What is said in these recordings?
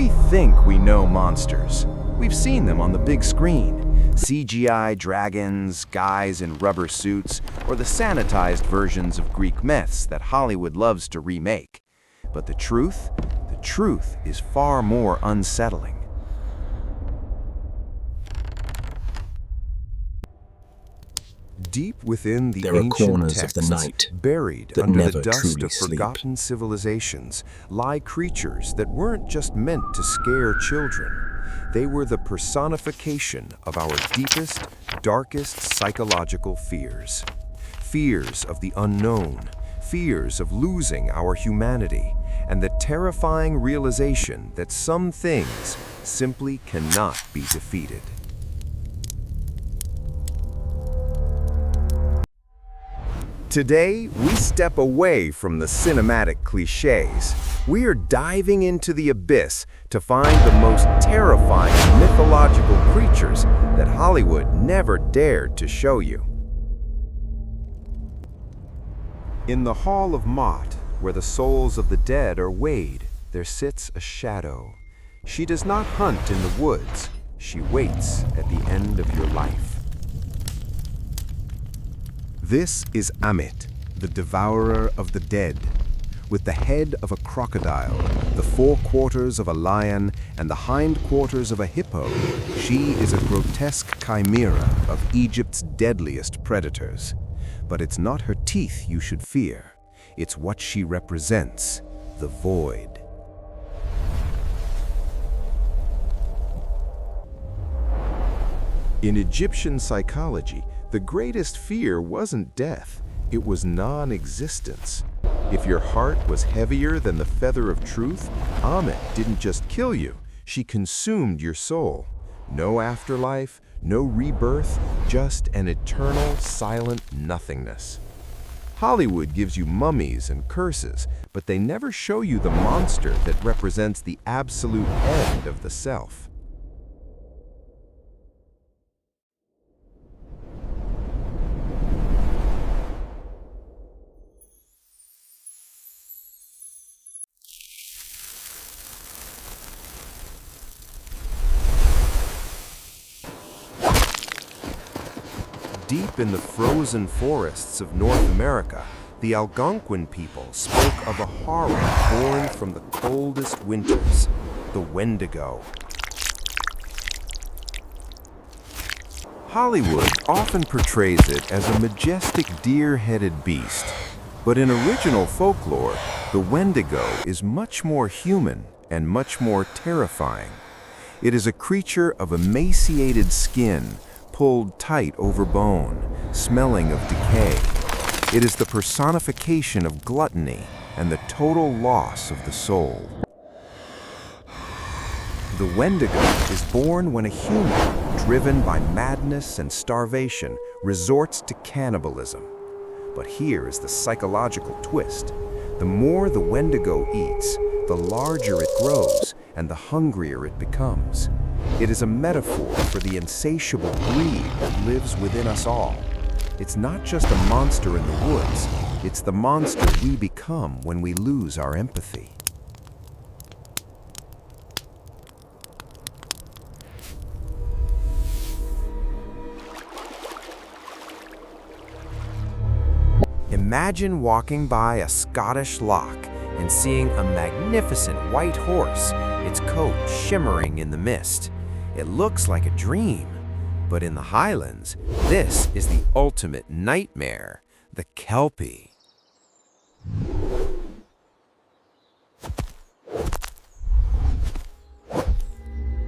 We think we know monsters. We've seen them on the big screen. CGI dragons, guys in rubber suits, or the sanitized versions of Greek myths that Hollywood loves to remake. But the truth is far more unsettling. Deep within the There are ancient corners of texts, the night buried that under the never dust truly of sleep. forgotten civilizations, lie creatures that weren't just meant to scare children. They were the personification of our deepest, darkest psychological fears. Fears of the unknown, fears of losing our humanity, and the terrifying realization that some things simply cannot be defeated. Today, we step away from the cinematic cliches. We are diving into the abyss to find the most terrifying mythological creatures that Hollywood never dared to show you. In the Hall of Mott, where the souls of the dead are weighed, there sits a shadow. She does not hunt in the woods. She waits at the end of your life. This is Ammit, the devourer of the dead. With the head of a crocodile, the forequarters of a lion, and the hindquarters of a hippo, she is a grotesque chimera of Egypt's deadliest predators. But it's not her teeth you should fear. It's what she represents, the void. In Egyptian psychology, the greatest fear wasn't death, it was non-existence. If your heart was heavier than the feather of truth, Ammit didn't just kill you, she consumed your soul. No afterlife, no rebirth, just an eternal, silent nothingness. Hollywood gives you mummies and curses, but they never show you the monster that represents the absolute end of the self. Deep in the frozen forests of North America, the Algonquin people spoke of a horror born from the coldest winters, the Wendigo. Hollywood often portrays it as a majestic deer-headed beast, but in original folklore, the Wendigo is much more human and much more terrifying. It is a creature of emaciated skin, pulled tight over bone, smelling of decay. It is the personification of gluttony and the total loss of the soul. The Wendigo is born when a human, driven by madness and starvation, resorts to cannibalism. But here is the psychological twist. The more the Wendigo eats, the larger it grows and the hungrier it becomes. It is a metaphor for the insatiable greed that lives within us all. It's not just a monster in the woods, it's the monster we become when we lose our empathy. Imagine walking by a Scottish loch and seeing a magnificent white horse, its coat shimmering in the mist. It looks like a dream, but in the Highlands, this is the ultimate nightmare, the Kelpie.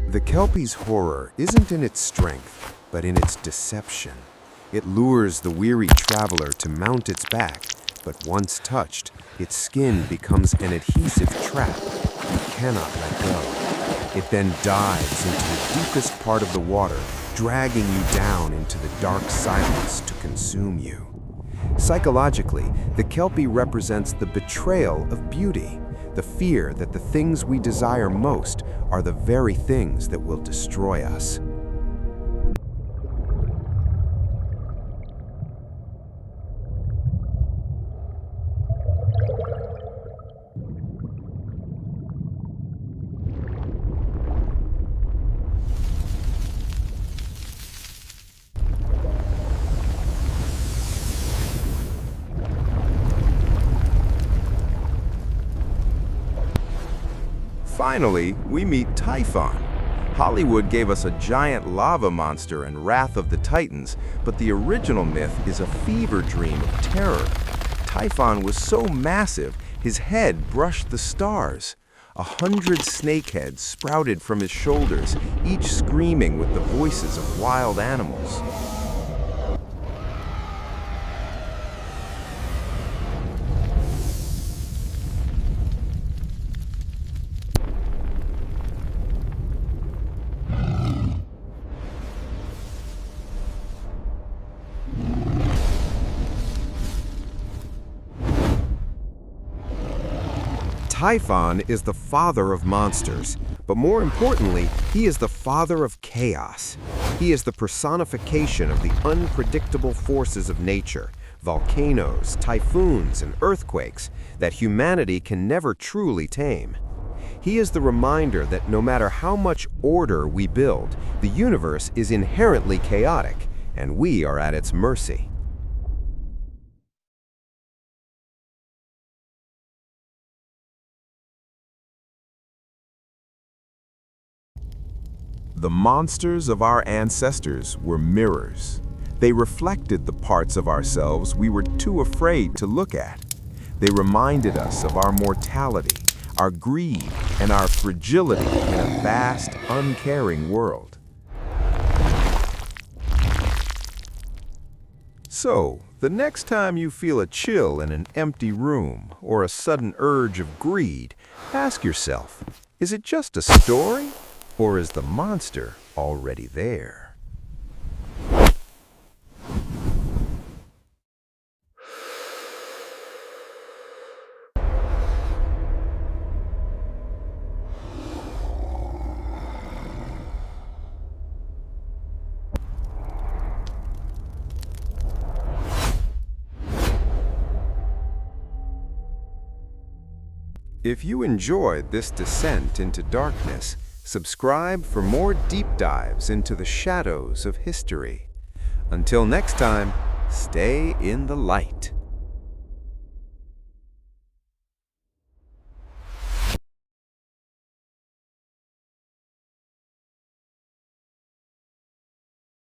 The Kelpie's horror isn't in its strength, but in its deception. It lures the weary traveler to mount its back, but once touched, its skin becomes an adhesive trap you cannot let go. It then dives into the deepest part of the water, dragging you down into the dark silence to consume you. Psychologically, the Kelpie represents the betrayal of beauty, the fear that the things we desire most are the very things that will destroy us. Finally, we meet Typhon. Hollywood gave us a giant lava monster and Wrath of the Titans, but the original myth is a fever dream of terror. Typhon was so massive, his head brushed the stars. 100 snakeheads sprouted from his shoulders, each screaming with the voices of wild animals. Typhon is the father of monsters, but more importantly, he is the father of chaos. He is the personification of the unpredictable forces of nature, volcanoes, typhoons, and earthquakes that humanity can never truly tame. He is the reminder that no matter how much order we build, the universe is inherently chaotic, and we are at its mercy. The monsters of our ancestors were mirrors. They reflected the parts of ourselves we were too afraid to look at. They reminded us of our mortality, our greed, and our fragility in a vast, uncaring world. So, the next time you feel a chill in an empty room or a sudden urge of greed, ask yourself, is it just a story? Or is the monster already there? If you enjoyed this descent into darkness, subscribe for more deep dives into the shadows of history. Until next time, stay in the light.